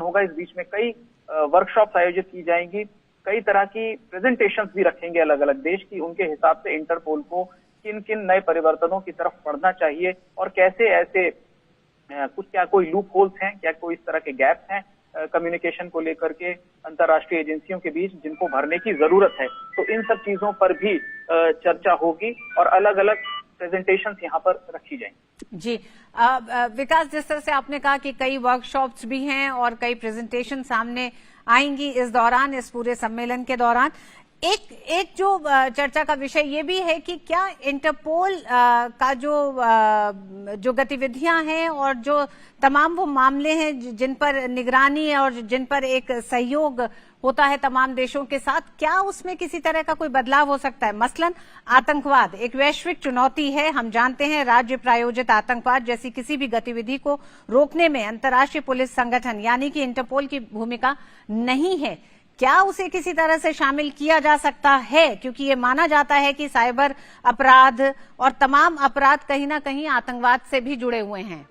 होगा। इस बीच में कई वर्कशॉप्स आयोजित की जाएंगी, कई तरह की प्रेजेंटेशंस भी रखेंगे अलग अलग देश की, उनके हिसाब से इंटरपोल को किन किन नए परिवर्तनों की तरफ बढ़ना चाहिए और कैसे ऐसे कुछ क्या कोई लूप होल्स हैं, क्या कोई इस तरह के गैप्स हैं कम्युनिकेशन को लेकर के अंतर्राष्ट्रीय एजेंसियों के बीच जिनको भरने की जरूरत है। तो इन सब चीजों पर भी चर्चा होगी और अलग अलग प्रेजेंटेशंस यहाँ पर रखी जाएंगी। जी विकास, जिस तरह से आपने कहा कि कई वर्कशॉप्स भी हैं और कई प्रेजेंटेशन सामने आएंगी इस दौरान, इस पूरे सम्मेलन के दौरान, एक जो चर्चा का विषय ये भी है कि क्या इंटरपोल का जो गतिविधियां हैं और जो तमाम वो मामले हैं जिन पर निगरानी और जिन पर एक सहयोग होता है तमाम देशों के साथ, क्या उसमें किसी तरह का कोई बदलाव हो सकता है? मसलन आतंकवाद एक वैश्विक चुनौती है, हम जानते हैं राज्य प्रायोजित आतंकवाद जैसी किसी भी गतिविधि को रोकने में अंतर्राष्ट्रीय पुलिस संगठन यानी कि इंटरपोल की भूमिका नहीं है। क्या उसे किसी तरह से शामिल किया जा सकता है? क्योंकि ये माना जाता है कि साइबर अपराध और तमाम अपराध कहीं ना कहीं आतंकवाद से भी जुड़े हुए हैं।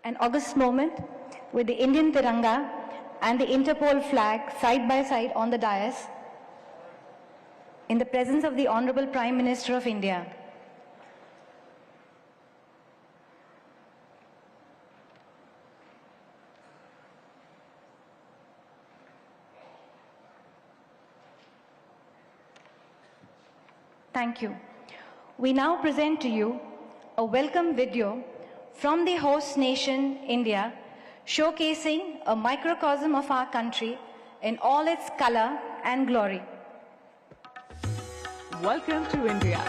an august moment with the Indian Tiranga and the Interpol flag side by side on the dais in the presence of the Honorable Prime Minister of India. Thank you. We now present to you a welcome video from the host nation, India, showcasing a microcosm of our country in all its color and glory. Welcome to India.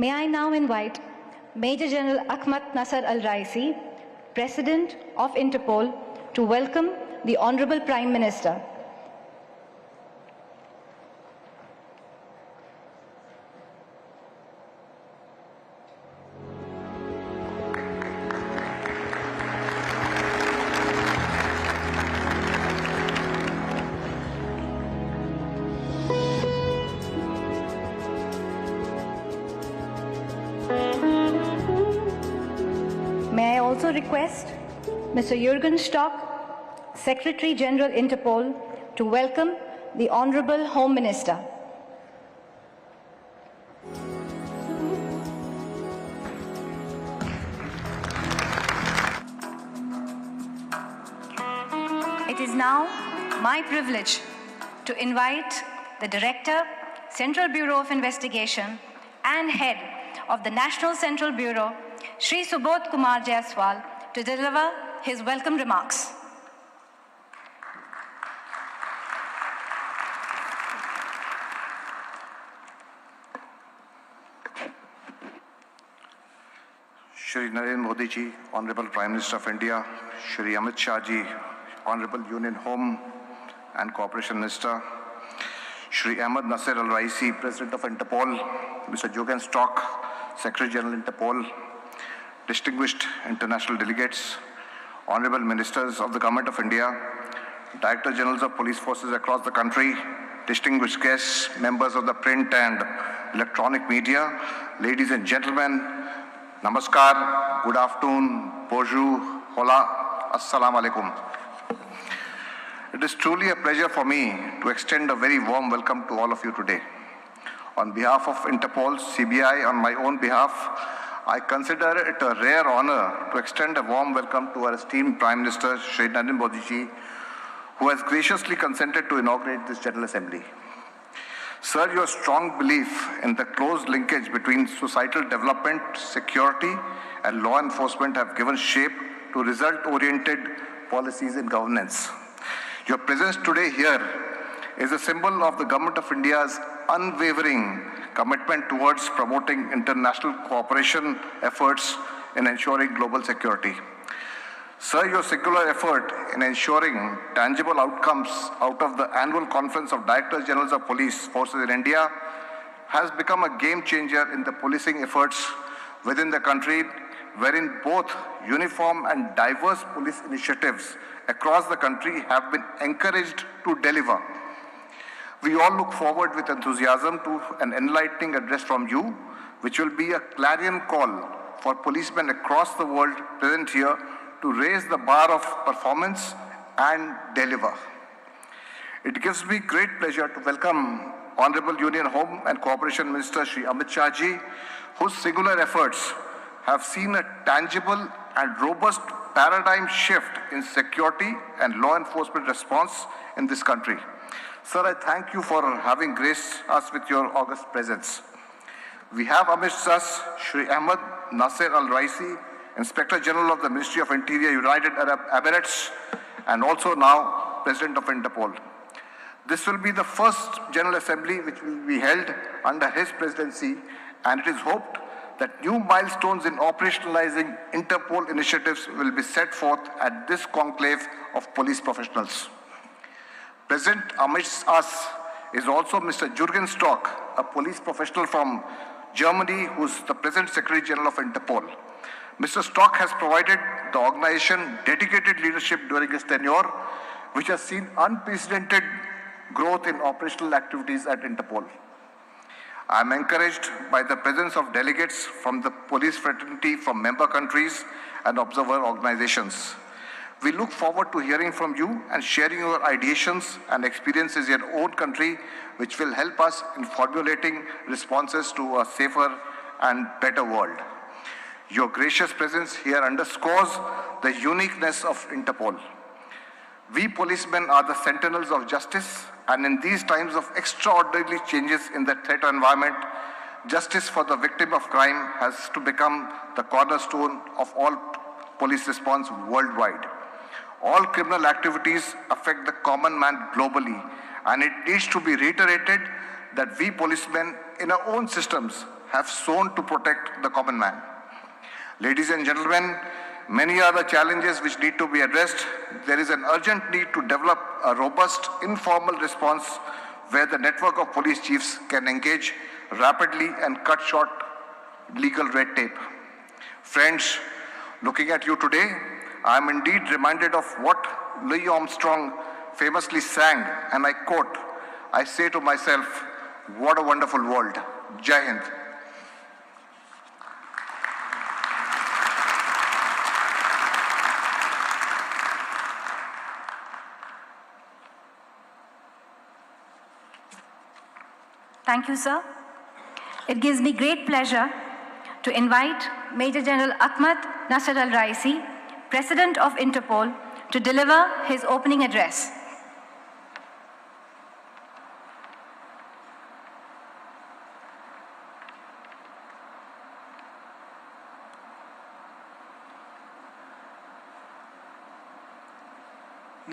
May I now invite Major General Ahmed Naser Al Raisi, President of Interpol, to welcome the Honorable Prime Minister. May I also request Mr. Jurgen Stock, Secretary General Interpol, to welcome the Honorable Home Minister. It is now my privilege to invite the Director, Central Bureau of Investigation and Head of the National Central Bureau, Shri Subodh Kumar Jaiswal, to deliver his welcome remarks. Shri Narendra Modi ji, Honorable Prime Minister of India, Shri Amit Shah ji, Honorable Union Home and Cooperation Minister, Shri Ahmed Naser Al Raisi, President of Interpol, Mr. Jurgen Stock, Secretary General Interpol, distinguished international delegates, Honorable Ministers of the Government of India, Director Generals of Police Forces across the country, distinguished guests, members of the print and electronic media, ladies and gentlemen, Namaskar, good afternoon, bonjour, hola, assalamu alaikum. It is truly a pleasure for me to extend a very warm welcome to all of you today. On behalf of Interpol, CBI, on my own behalf, I consider it a rare honor to extend a warm welcome to our esteemed Prime Minister, Shri Narendra Modi ji, who has graciously consented to inaugurate this General Assembly. Sir, your strong belief in the close linkage between societal development, security, and law enforcement have given shape to result-oriented policies in governance. Your presence today here is a symbol of the Government of India's unwavering commitment towards promoting international cooperation efforts in ensuring global security. Sir, your singular effort in ensuring tangible outcomes out of the annual Conference of Directors General of Police Forces in India has become a game changer in the policing efforts within the country, wherein both uniform and diverse police initiatives across the country have been encouraged to deliver. We all look forward with enthusiasm to an enlightening address from you, which will be a clarion call for policemen across the world present here to raise the bar of performance and deliver. It gives me great pleasure to welcome Honorable Union Home and Cooperation Minister Shri Amit Shah ji, whose singular efforts have seen a tangible and robust paradigm shift in security and law enforcement response in this country. Sir, I thank you for having graced us with your august presence. We have amidst us Shri Ahmed Naser Al Raisi, Inspector General of the Ministry of Interior, United Arab Emirates, and also now President of Interpol. This will be the first General Assembly which will be held under his presidency, and it is hoped that new milestones in operationalizing Interpol initiatives will be set forth at this conclave of police professionals. Present amidst us is also Mr. Jurgen Stock, a police professional from Germany, who is the present Secretary General of Interpol. Mr. Stock has provided the organization dedicated leadership during his tenure, which has seen unprecedented growth in operational activities at Interpol. I am encouraged by the presence of delegates from the police fraternity from member countries and observer organizations. We look forward to hearing from you and sharing your ideations and experiences in your own country, which will help us in formulating responses to a safer and better world. Your gracious presence here underscores the uniqueness of Interpol. We policemen are the sentinels of justice, and in these times of extraordinary changes in the threat environment, justice for the victim of crime has to become the cornerstone of all police response worldwide. All criminal activities affect the common man globally, and it needs to be reiterated that we policemen in our own systems have sown to protect the common man. Ladies and gentlemen, many are the challenges which need to be addressed. There is an urgent need to develop a robust, informal response where the network of police chiefs can engage rapidly and cut short legal red tape. Friends, looking at you today, I am indeed reminded of what Louis Armstrong famously sang, and I quote, "I say to myself, what a wonderful world." Jai Hind. Thank you, sir. It gives me great pleasure to invite Major General Ahmed Naser Al Raisi, President of Interpol, to deliver his opening address.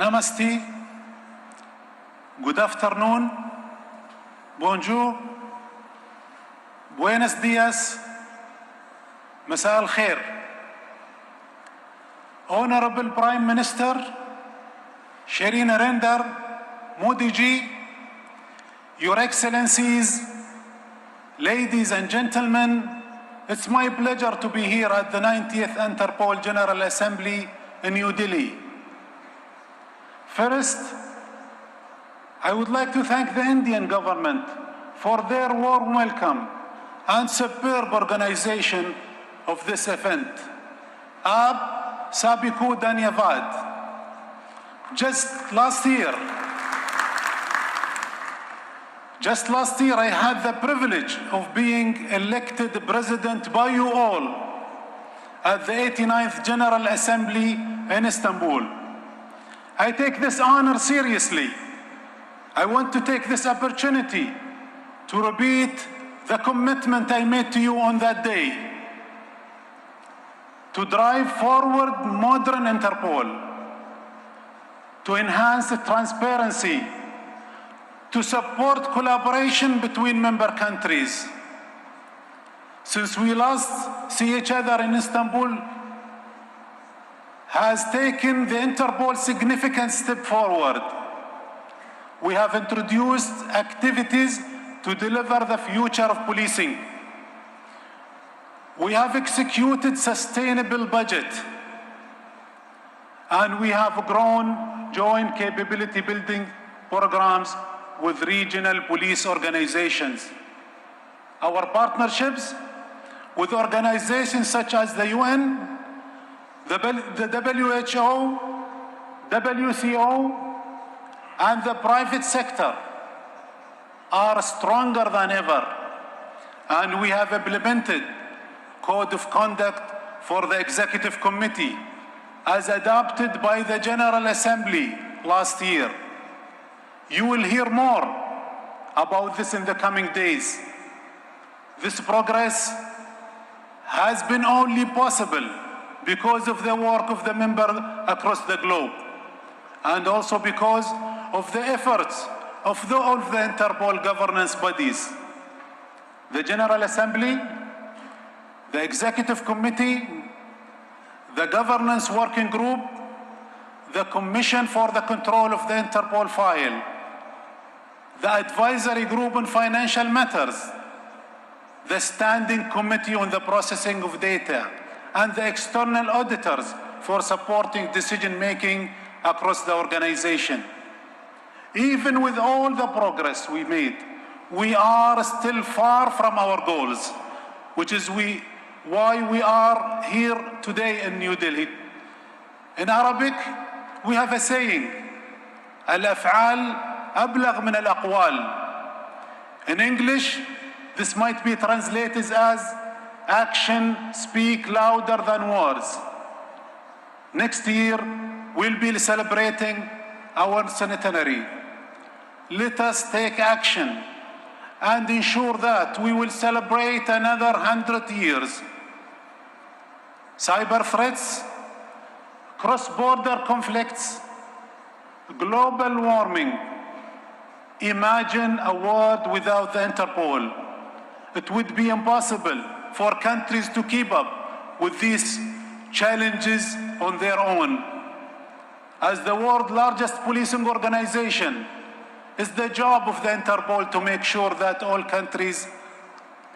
Namaste, good afternoon, bonjour, buenos dias, مساء الخير. Honorable Prime Minister Shri Narendra Modi ji, Your Excellencies, ladies and gentlemen, it's my pleasure to be here at the 90th Interpol General Assembly in New Delhi. First, I would like to thank the Indian government for their warm welcome and superb organization of this event. Aap Sabiku Dhanyavad. Just last year, I had the privilege of being elected president by you all at the 89th General Assembly in Istanbul. I take this honor seriously. I want to take this opportunity to repeat the commitment I made to you on that day, to drive forward modern Interpol, to enhance transparency, to support collaboration between member countries. Since we last see each other in Istanbul, has taken the Interpol significant step forward. We have introduced activities to deliver the future of policing. We have executed sustainable budget, and we have grown joint capability building programs with regional police organizations. Our partnerships with organizations such as the UN, the WHO, WCO, and the private sector are stronger than ever, and we have implemented Code of Conduct for the Executive Committee as adopted by the General Assembly last year. You will hear more about this in the coming days. This progress has been only possible because of the work of the members across the globe, and also because of the efforts of all of the Interpol governance bodies. The General Assembly, the Executive Committee, the Governance Working Group, the Commission for the Control of the Interpol File, the Advisory Group on Financial Matters, the Standing Committee on the Processing of Data, and the external auditors for supporting decision-making across the organization. Even with all the progress we made, we are still far from our goals, which is why we are here today in New Delhi. In Arabic, we have a saying, Al-af'al ablagh min al-aqwal. In English, this might be translated as action speak louder than words. Next year, we'll be celebrating our centenary. Let us take action and ensure that we will celebrate another 100 years. Cyber threats, cross-border conflicts, global warming. Imagine a world without the Interpol, it would be impossible for countries to keep up with these challenges on their own. As the world's largest policing organization, it's the job of the Interpol to make sure that all countries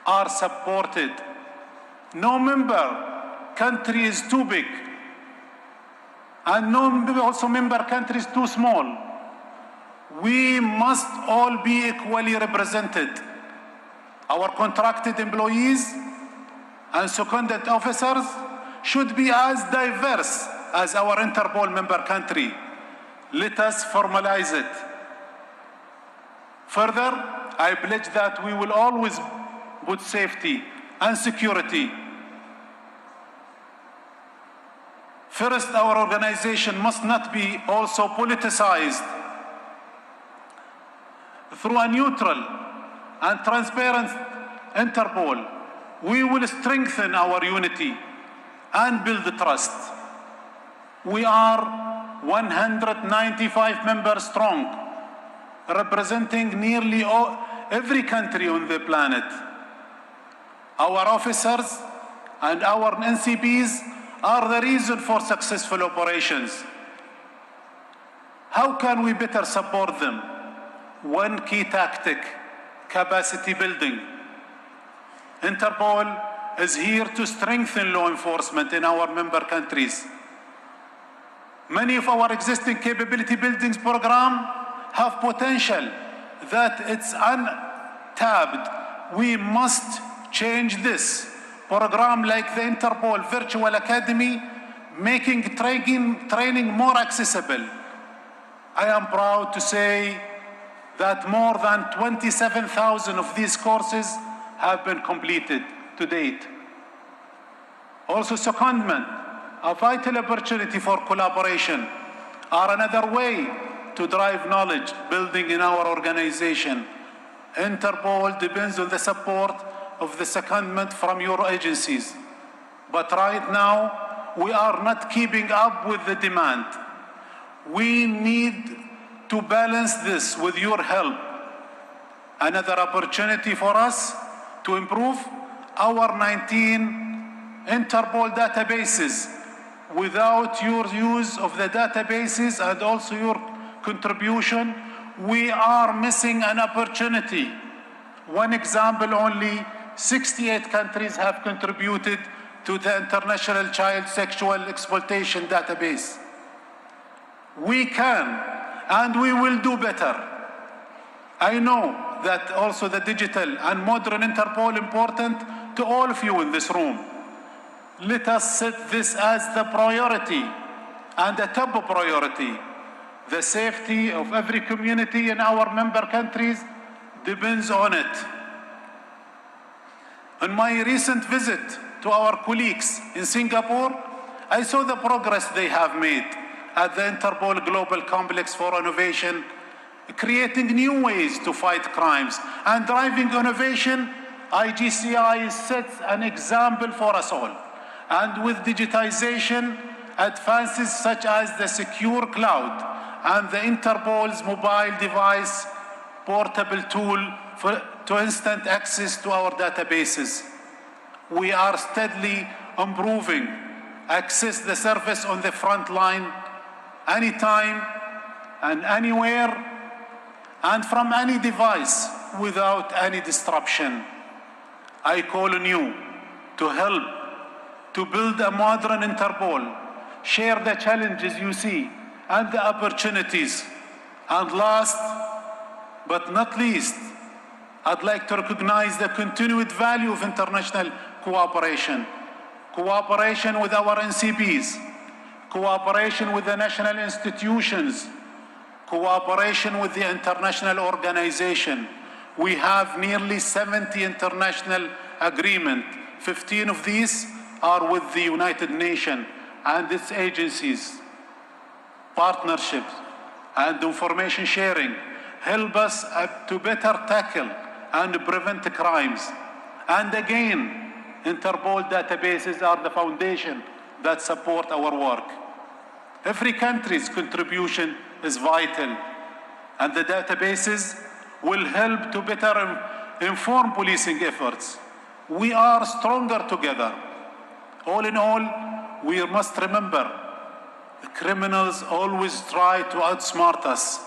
are supported. No member country is too big, and no member country is too small. We must all be equally represented. Our contracted employees and seconded officers should be as diverse as our Interpol member country. Let us formalize it. Further, I pledge that we will always put safety and security first. Our organization must not be also politicized. Through a neutral and transparent Interpol, we will strengthen our unity and build trust. We are 195 members strong, representing nearly every country on the planet. Our officers and our NCPs are the reason for successful operations. How can we better support them? One key tactic: capacity building. Interpol is here to strengthen law enforcement in our member countries. Many of our existing capability building programs have potential that it's untapped. We must change this. Program like the Interpol Virtual Academy, making training more accessible. I am proud to say that more than 27,000 of these courses have been completed to date. Also, secondment, a vital opportunity for collaboration, are another way to drive knowledge building in our organization. Interpol depends on the support of the secondment from your agencies. But right now, we are not keeping up with the demand. We need to balance this with your help. Another opportunity for us to improve our 19 Interpol databases. Without your use of the databases and also your contribution, we are missing an opportunity. One example only, 68 countries have contributed to the International Child Sexual Exploitation Database. We can and we will do better. I know that also the digital and modern Interpol important to all of you in this room. Let us set this as the priority and the top priority. The safety of every community in our member countries depends on it. On my recent visit to our colleagues in Singapore, I saw the progress they have made at the Interpol Global Complex for Innovation, creating new ways to fight crimes and driving innovation. IGCI sets an example for us all. And with digitization, advances such as the secure cloud and the Interpol's mobile device portable tool to instant access to our databases, we are steadily improving access the service on the front line anytime and anywhere and from any device without any disruption. I call on you to help to build a modern Interpol, share the challenges you see and the opportunities. And last but not least, I'd like to recognize the continued value of international cooperation. Cooperation with our NCPs, cooperation with the national institutions, cooperation with the international organization. We have nearly 70 international agreements. 15 of these are with the United Nations and its agencies. Partnerships and information sharing help us to better tackle and prevent crimes. And again, Interpol databases are the foundation that support our work. Every country's contribution is vital, and the databases will help to better inform policing efforts. We are stronger together. All in all, we must remember, the criminals always try to outsmart us,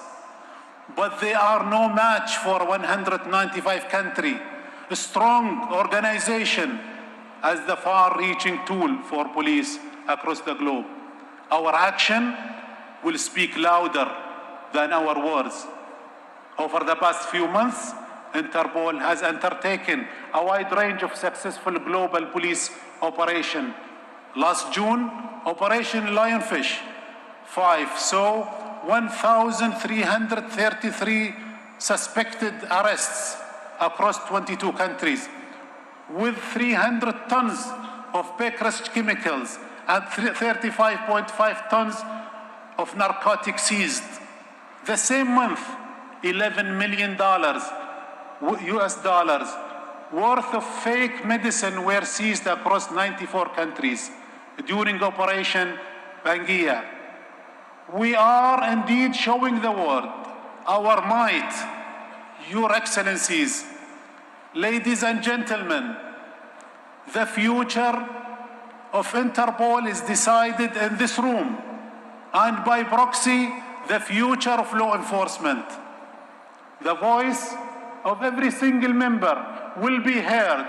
but they are no match for 195 countries, a strong organization as the far-reaching tool for police across the globe. Our action will speak louder than our words. Over the past few months, Interpol has undertaken a wide range of successful global police operations. Last June, Operation Lionfish 5 saw 1,333 suspected arrests across 22 countries, with 300 tons of Becker's chemicals and 35.5 tons of narcotics seized. The same month, $11 million US dollars worth of fake medicine were seized across 94 countries during Operation Bangia. We are indeed showing the world our might, Your Excellencies. Ladies and gentlemen, the future of Interpol is decided in this room, and by proxy, the future of law enforcement. The voice of every single member will be heard.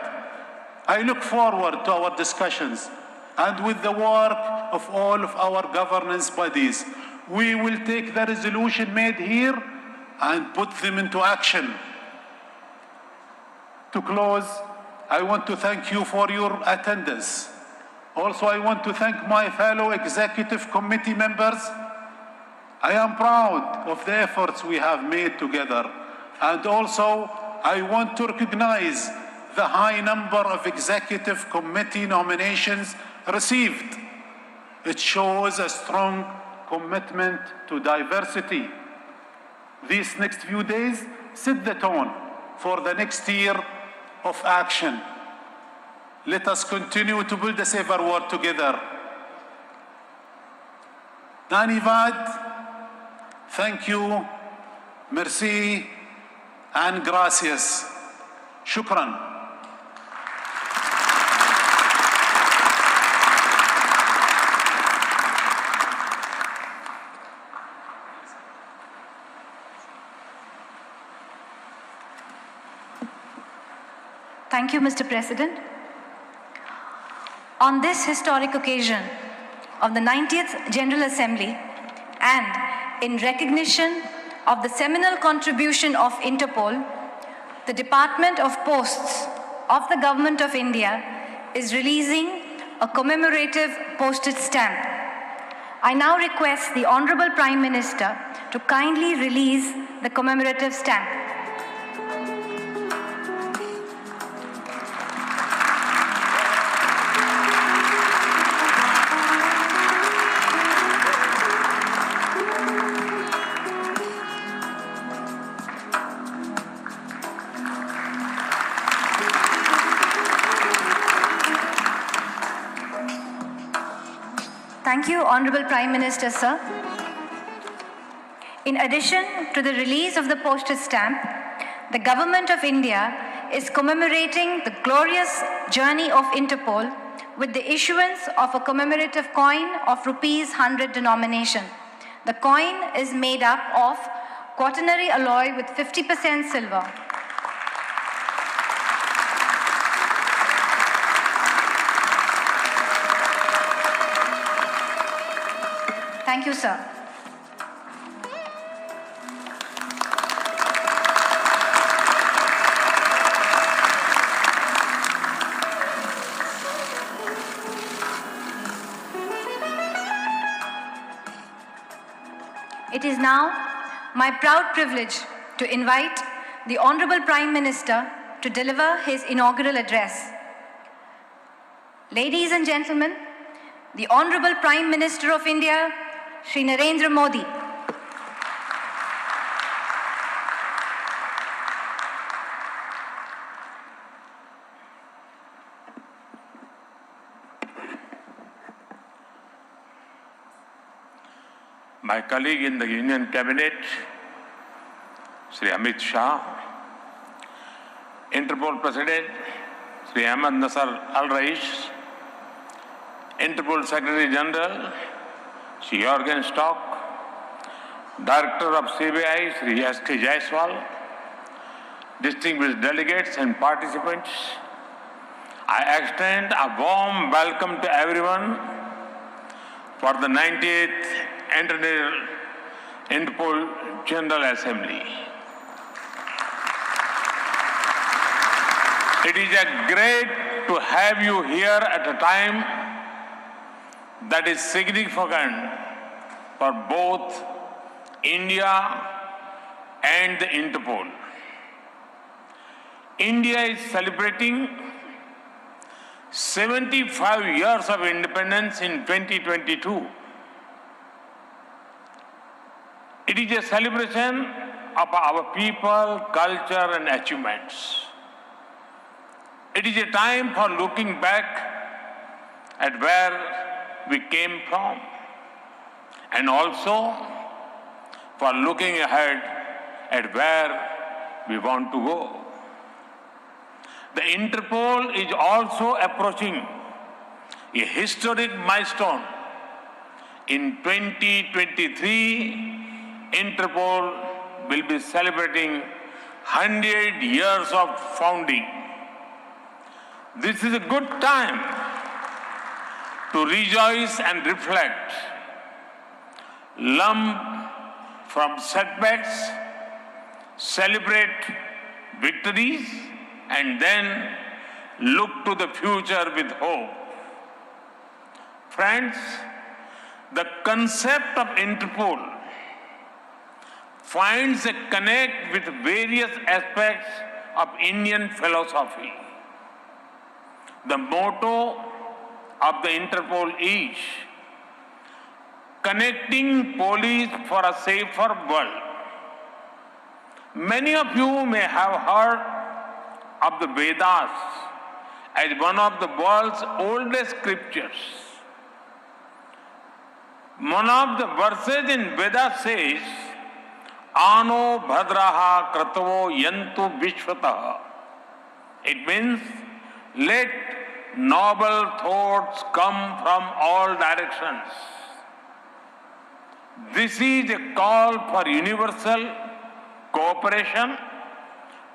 I look forward to our discussions, and with the work of all of our governance bodies, we will take the resolution made here and put them into action. To close, I want to thank you for your attendance. Also, I want to thank my fellow executive committee members. I am proud of the efforts we have made together. And also, I want to recognize the high number of executive committee nominations received. It shows a strong commitment to diversity. These next few days set the tone for the next year of action. Let us continue to build a safer world together. Dhanyavad, thank you, merci, and gracias. Shukran. Thank you, Mr. President. On this historic occasion of the 90th General Assembly, and in recognition of the seminal contribution of Interpol, the Department of Posts of the Government of India is releasing a commemorative postage stamp. I now request the Honorable Prime Minister to kindly release the commemorative stamp. Thank you, Honorable Prime Minister, sir. In addition to the release of the postage stamp, the Government of India is commemorating the glorious journey of Interpol with the issuance of a commemorative coin of ₹100 denomination. The coin is made up of quaternary alloy with 50% silver. Thank you, sir. It is now my proud privilege to invite the Honorable Prime Minister to deliver his inaugural address. Ladies and gentlemen, the Honorable Prime Minister of India, Shri Narendra Modi. My colleague in the Union Cabinet, Shri Amit Shah, Interpol President, Sri Ahmed Naser Al Raisi, Interpol Secretary General, Sri Jurgen Stock, Director of CBI, Sri S.K. Jaiswal, distinguished delegates and participants, I extend a warm welcome to everyone for the 90th Interpol General Assembly. It is great to have you here at a time that is significant for both India and the Interpol. India is celebrating 75 years of independence in 2022. It is a celebration of our people, culture, and achievements. It is a time for looking back at where we came from, and also for looking ahead at where we want to go. The Interpol is also approaching a historic milestone. In 2023, Interpol will be celebrating 100 years of founding. This is a good time to rejoice and reflect, learn from setbacks, celebrate victories, and then look to the future with hope. Friends, the concept of Interpol finds a connect with various aspects of Indian philosophy. The motto of the Interpol is connecting police for a safer world. Many of you may have heard of the Vedas as one of the world's oldest scriptures. One of the verses in Vedas says, Ano bhadraha kratavo yantu vishvataha. It means, let noble thoughts come from all directions. This is a call for universal cooperation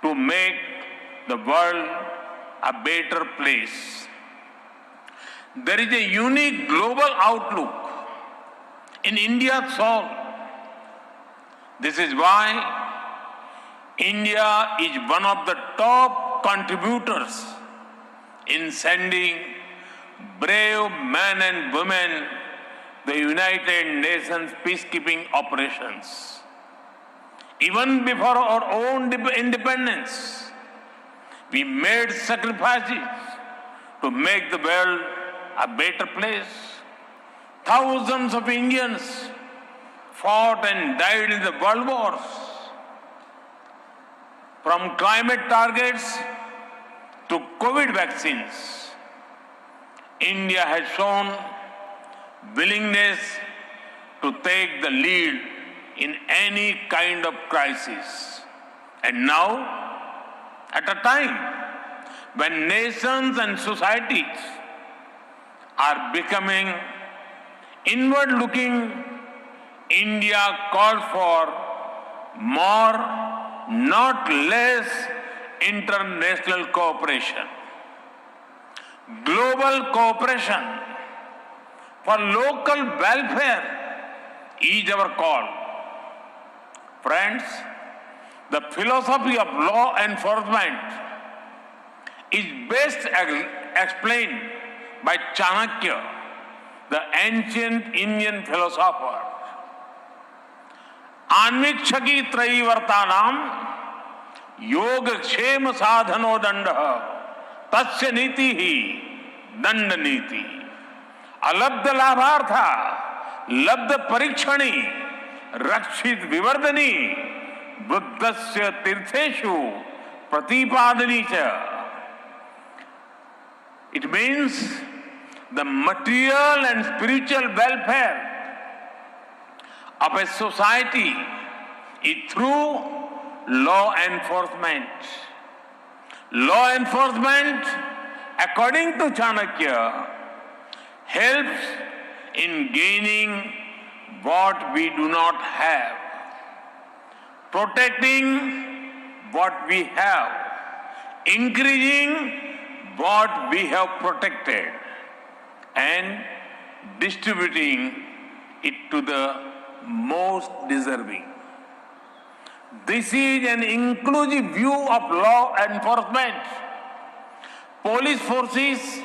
to make the world a better place. There is a unique global outlook in India's soul. This is why India is one of the top contributors in sending brave men and women the United Nations peacekeeping operations. Even before our own independence, we made sacrifices to make the world a better place. Thousands of Indians fought and died in the world wars. From climate targets to COVID vaccines, India has shown willingness to take the lead in any kind of crisis. And now, at a time when nations and societies are becoming inward-looking, India calls for more, not less, international cooperation. Global cooperation for local welfare is our call. Friends, the philosophy of law enforcement is best explained by Chanakya, the ancient Indian philosopher. Anvikshaki traivartanam yoga kshema sadhano dandah tasya niti hi danda niti. Alabdha labhartha labdha parikshani rakshit vivardani buddhasya tirtheshu pratipadani cha. It means the material and spiritual welfare of a society is through law enforcement. Law enforcement, according to Chanakya, helps in gaining what we do not have, protecting what we have, increasing what we have protected, and distributing it to the most deserving. This is an inclusive view of law enforcement. Police forces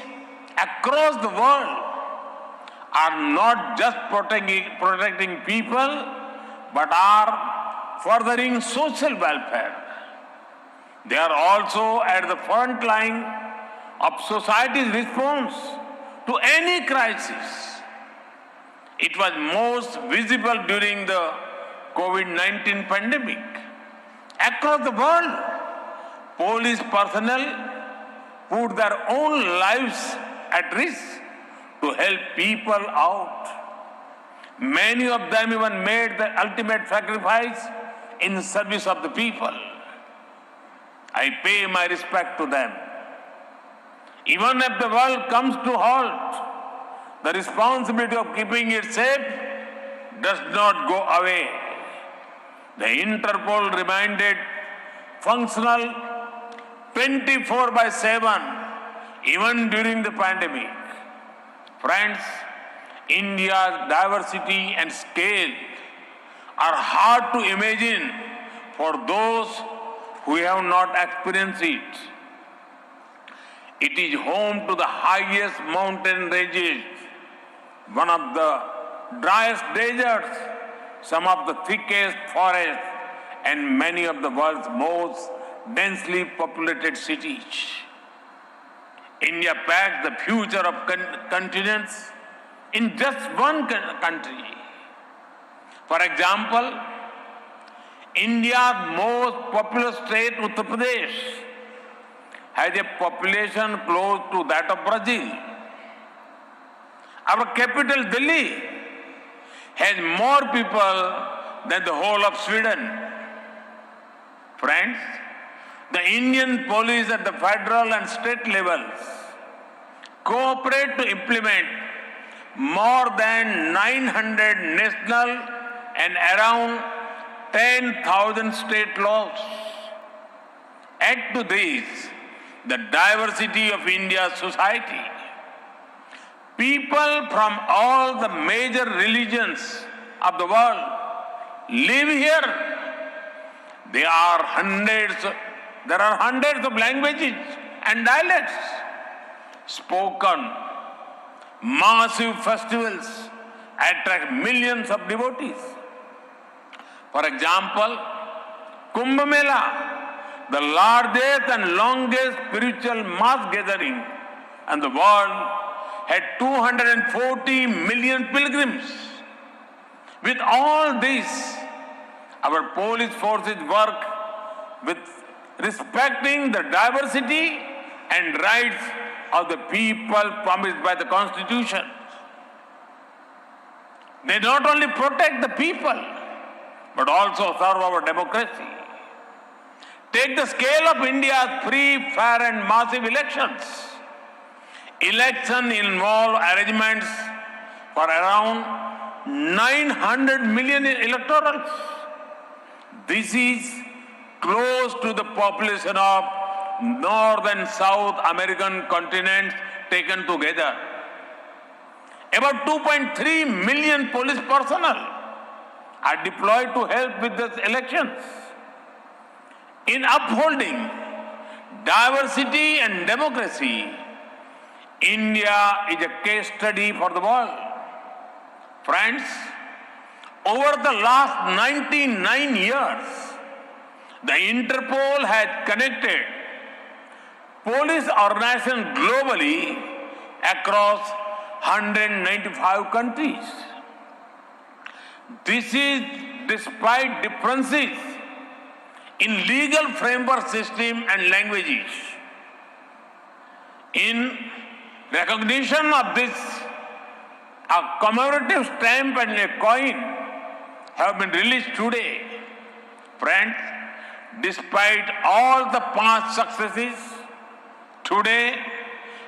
across the world are not just protecting people, but are furthering social welfare. They are also at the front line of society's response to any crisis. It was most visible during the COVID-19 pandemic. Across the world, police personnel put their own lives at risk to help people out. Many of them even made the ultimate sacrifice in service of the people. I pay my respect to them. Even if the world comes to halt, the responsibility of keeping it safe does not go away. The Interpol remained functional 24/7 even during the pandemic. Friends, India's diversity and scale are hard to imagine for those who have not experienced it. It is home to the highest mountain ranges, one of the driest deserts, some of the thickest forests, and many of the world's most densely populated cities. India packs the future of continents in just one country. For example, India's most populous state, Uttar Pradesh, has a population close to that of Brazil. Our capital, Delhi, has more people than the whole of Sweden. Friends, the Indian police at the federal and state levels cooperate to implement more than 900 national and around 10,000 state laws. Add to this the diversity of India's society. People from all the major religions of the world live here. There are hundreds of languages and dialects spoken. Massive festivals attract millions of devotees. For example, Kumbh Mela, the largest and longest spiritual mass gathering in the world, had 240 million pilgrims. With all this, our police forces work with respecting the diversity and rights of the people promised by the Constitution. They not only protect the people, but also serve our democracy. Take the scale of India's free, fair and massive elections. Elections involve arrangements for around 900 million electorals. This is close to the population of North and South American continents taken together. About 2.3 million police personnel are deployed to help with these elections. In upholding diversity and democracy, India is a case study for the world. Friends, over the last 99 years, the Interpol has connected police organizations globally across 195 countries. This is despite differences in legal framework system and languages. In recognition of this, a commemorative stamp and a coin have been released today. Friends, despite all the past successes, Today,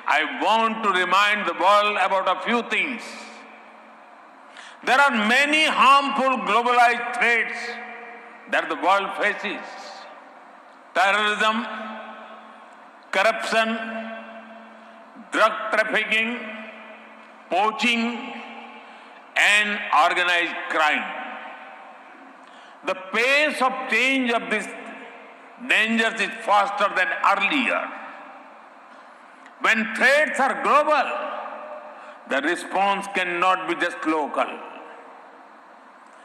I want to remind the world about a few things. There are many harmful globalized threats that the world faces. Terrorism, corruption, drug trafficking, poaching, and organized crime. The pace of change of these dangers is faster than earlier. When threats are global, the response cannot be just local.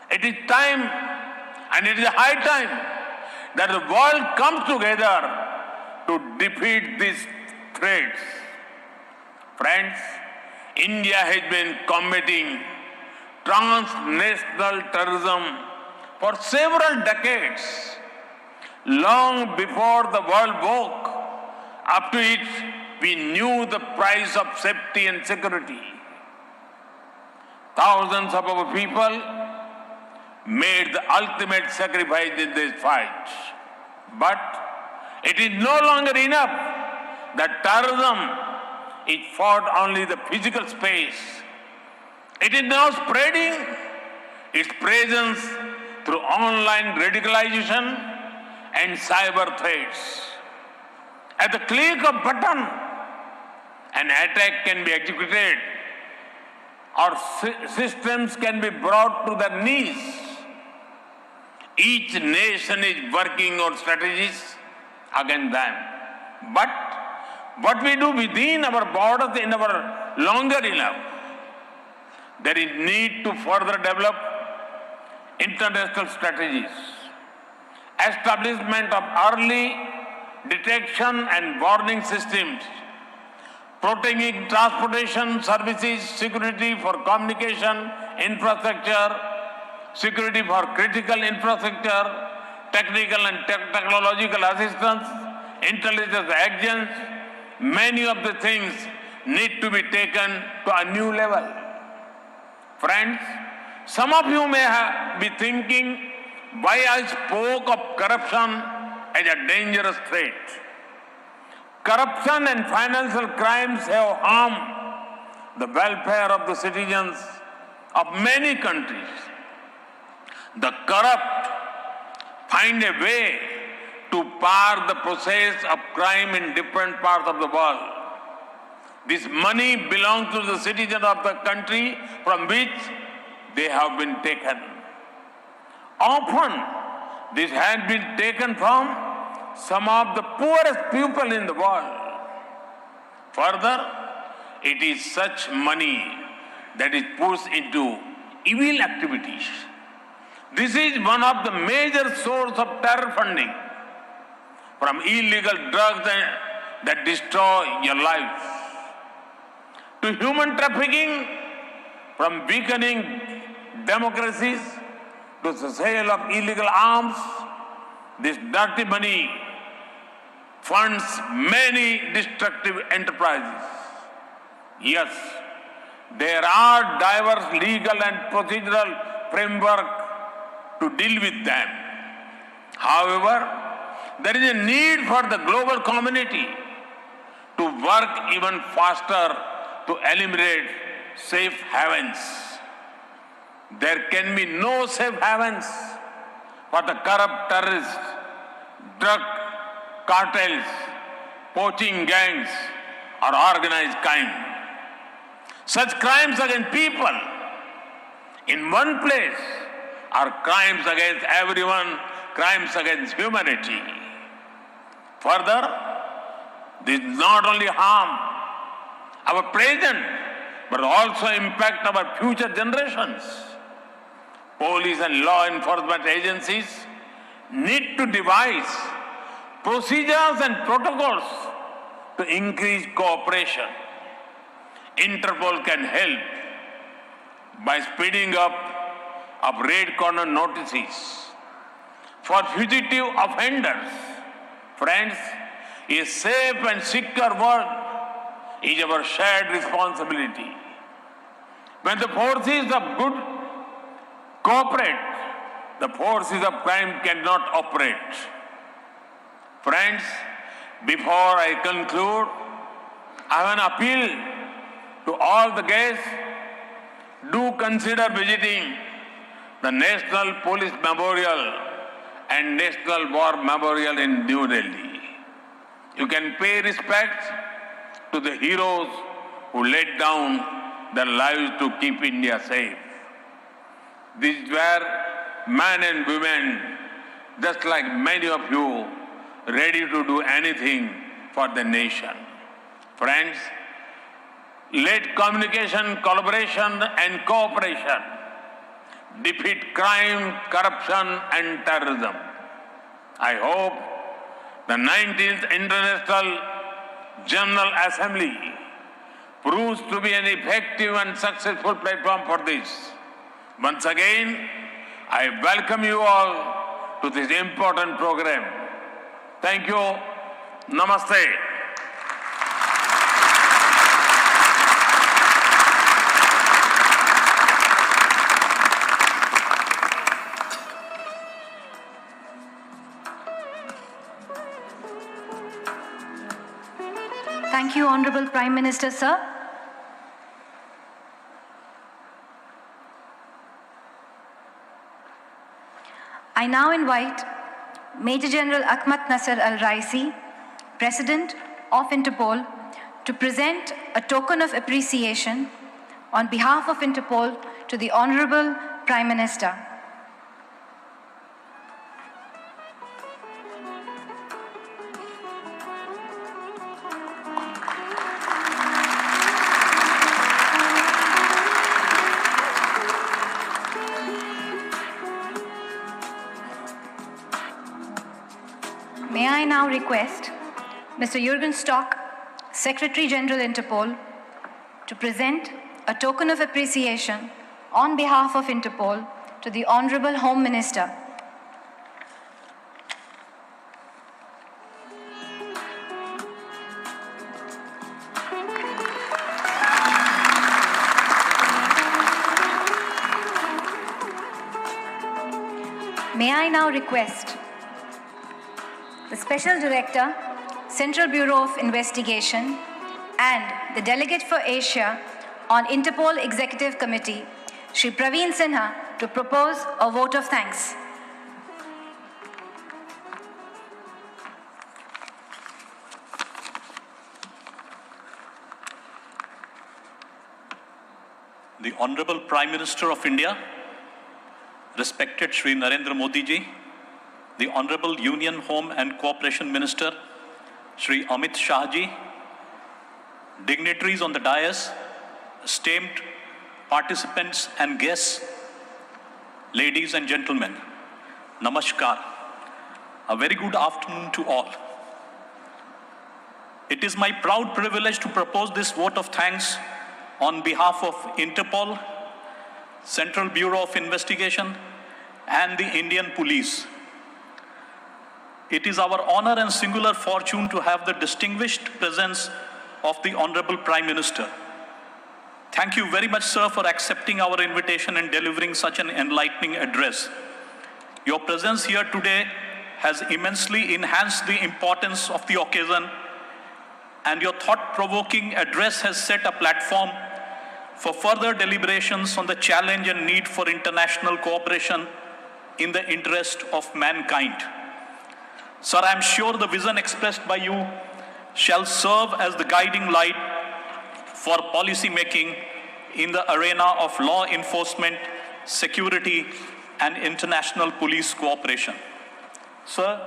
It is time, and it is high time, that the world comes together to defeat these threats. Friends, India has been combating transnational terrorism for several decades. Long before the world woke up to it, we knew the price of safety and security. Thousands of our people made the ultimate sacrifice in this fight. But it is no longer enough that terrorism is fought only in the physical space. It is now spreading its presence through online radicalization and cyber threats. At the click of a button, an attack can be executed, or systems can be brought to their knees. Each nation is working on strategies against them. But what we do within our borders is never longer enough. There is need to further develop international strategies. Establishment of early detection and warning systems, protecting transportation services, security for communication infrastructure, security for critical infrastructure, technical and technological assistance, intelligence agents. Many of the things need to be taken to a new level. Friends, some of you may be thinking why I spoke of corruption as a dangerous threat. Corruption and financial crimes have harmed the welfare of the citizens of many countries. The corrupt find a way to par the process of crime in different parts of the world. This money belongs to the citizens of the country from which they have been taken. Often, this has been taken from some of the poorest people in the world. Further, it is such money that is pushed into evil activities. This is one of the major sources of terror funding, from illegal drugs that destroy your life, to human trafficking, from weakening democracies, to the sale of illegal arms. This dirty money funds many destructive enterprises. Yes, there are diverse legal and procedural frameworks to deal with them. However, there is a need for the global community to work even faster to eliminate safe havens. There can be no safe havens for the corrupt terrorists, drug cartels, poaching gangs, or organized crime. Such crimes against people in one place are crimes against everyone, crimes against humanity. Further, this not only harm our present, but also impact our future generations. Police and law enforcement agencies need to devise procedures and protocols to increase cooperation. Interpol can help by speeding up of red corner notices for fugitive offenders. Friends, a safe and secure world is our shared responsibility. When the forces of good cooperate, the forces of crime cannot operate. Friends, before I conclude, I have an appeal to all the guests. Do consider visiting the National Police Memorial and National War Memorial in New Delhi. You can pay respect to the heroes who laid down their lives to keep India safe. These were men and women, just like many of you, ready to do anything for the nation. Friends, let communication, collaboration and cooperation defeat crime, corruption and terrorism. I hope the 19th International General Assembly proves to be an effective and successful platform for this. Once again, I welcome you all to this important program. Thank you. Namaste. Thank you, Honorable Prime Minister, sir. I now invite Major General Ahmed Naser Al Raisi, President of Interpol, to present a token of appreciation on behalf of Interpol to the Honorable Prime Minister. May I now request Mr. Jurgen Stock, Secretary General Interpol, to present a token of appreciation on behalf of Interpol to the Honorable Home Minister. May I now request the Special Director, Central Bureau of Investigation, and the Delegate for Asia on Interpol Executive Committee, Shri Praveen Sinha, to propose a vote of thanks. The Honorable Prime Minister of India, respected Shri Narendra Modi ji, the Honorable Union Home and Cooperation Minister, Shri Amit Shah ji, dignitaries on the dais, esteemed participants and guests, ladies and gentlemen, Namaskar. A very good afternoon to all. It is my proud privilege to propose this vote of thanks on behalf of Interpol, Central Bureau of Investigation, and the Indian Police. It is our honor and singular fortune to have the distinguished presence of the Honorable Prime Minister. Thank you very much, sir, for accepting our invitation and delivering such an enlightening address. Your presence here today has immensely enhanced the importance of the occasion, and your thought-provoking address has set a platform for further deliberations on the challenge and need for international cooperation in the interest of mankind. Sir, I am sure the vision expressed by you shall serve as the guiding light for policy making in the arena of law enforcement, security, and international police cooperation. Sir,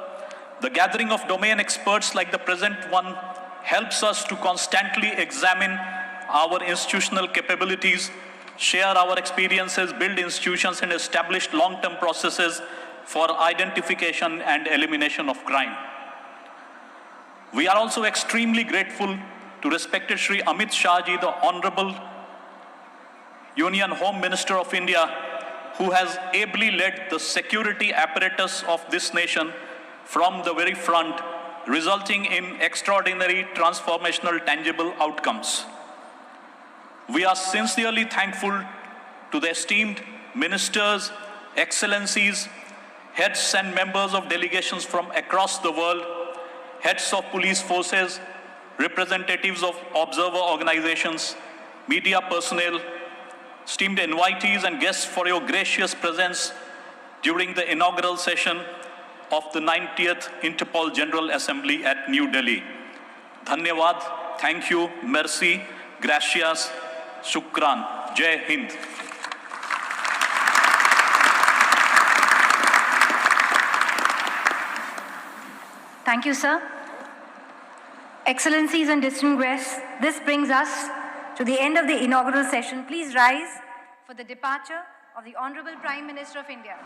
the gathering of domain experts like the present one helps us to constantly examine our institutional capabilities, share our experiences, build institutions, and establish long-term processes for identification and elimination of crime. We are also extremely grateful to respected Shri Amit Shah ji, the Honorable Union Home Minister of India, who has ably led the security apparatus of this nation from the very front, resulting in extraordinary transformational tangible outcomes. We are sincerely thankful to the esteemed ministers, excellencies, heads and members of delegations from across the world, heads of police forces, representatives of observer organizations, media personnel, esteemed invitees and guests for your gracious presence during the inaugural session of the 90th Interpol General Assembly at New Delhi. Dhanyavad, thank you, merci, gracias, shukran, Jai Hind. Thank you, sir. Excellencies and distinguished guests, this brings us to the end of the inaugural session. Please rise for the departure of the Honorable Prime Minister of India.